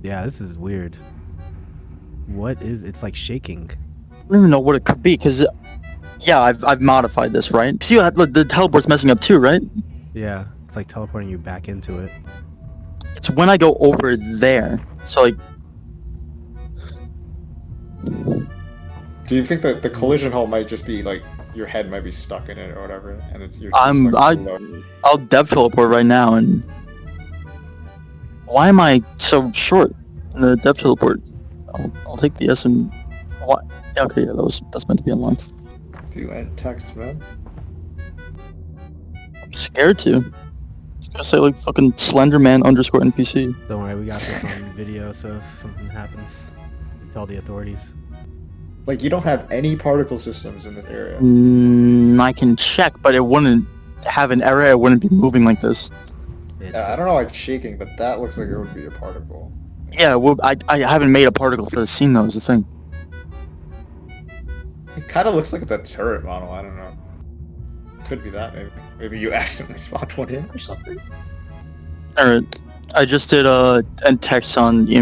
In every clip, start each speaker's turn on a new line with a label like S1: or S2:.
S1: Yeah, this is weird. What is... It's like shaking.
S2: I don't even know what it could be, because, yeah, I've modified this, right? See, the teleport's messing up too, right?
S1: Yeah, it's like teleporting you back into it.
S2: It's when I go over there. So, like...
S3: Do you think that the collision hole might just be like your head might be stuck in it or whatever, and you're
S2: I'll dev teleport right now, and... Why am I so short in the dev teleport? I'll take the S and... What? Yeah, okay, yeah, that's meant to be unlocked.
S3: Do you end text, man?
S2: I'm scared to. It's gonna say like fucking Slenderman _ NPC.
S1: Don't worry, we got this on video, so if something happens, we tell the authorities.
S3: Like, you don't have any particle systems in this area.
S2: I can check, but it wouldn't have an error. It wouldn't be moving like this.
S3: Yeah, I don't know why it's shaking, but that looks like it would be a particle.
S2: Yeah, well, I haven't made a particle for the scene though, is the thing.
S3: It kind of looks like the turret model, I don't know. Could be that, maybe. Maybe you accidentally spawned one in or something?
S2: Alright, I just did end text on the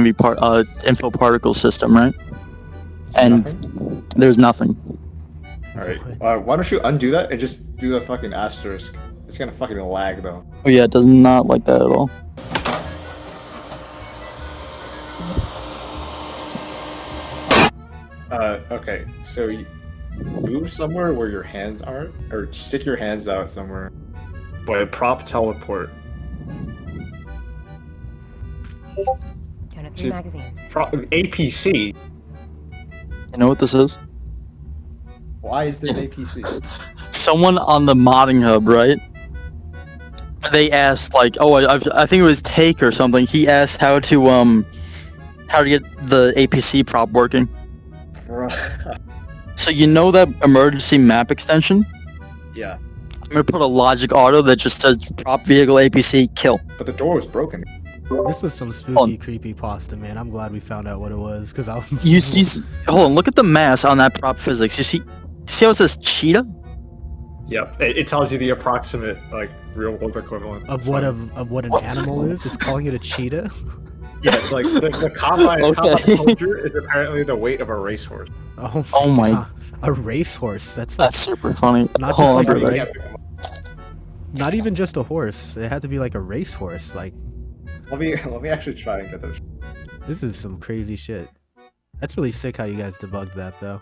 S2: info particle system, right? And
S3: Nothing?
S2: there's nothing.
S3: Alright, why don't you undo that and just do the fucking asterisk? It's gonna fucking lag though.
S2: Oh yeah, it does not like that at all.
S3: Okay, so you move somewhere where your hands aren't, or stick your hands out somewhere. Boy, prop teleport.
S4: Count of 3 magazines.
S3: APC?
S2: You know what this is?
S3: Why is this APC?
S2: Someone on the modding hub, right? They asked like, oh, I think it was Take or something. He asked how to get the APC prop working. So you know that emergency map extension?
S3: Yeah.
S2: I'm gonna put a logic auto that just says prop vehicle APC kill.
S3: But the door was broken.
S1: This was some spooky, creepy pasta, man. I'm glad we found out what it was, because I...
S2: You see, hold on, look at the mass on that prop physics. You see how it says cheetah?
S3: Yep, it tells you the approximate, like, real-world equivalent.
S1: Of what an animal is? It's calling it a cheetah?
S3: Yeah, it's like, the combine soldier is apparently the weight of a racehorse.
S2: Oh my...
S1: God. A racehorse? That's
S2: super funny.
S1: Not
S2: Hold
S1: just
S2: on,
S1: like not even just a horse. It had to be like a racehorse. Like,
S3: let me actually try and get this.
S1: This is some crazy shit. That's really sick how you guys debugged that, though.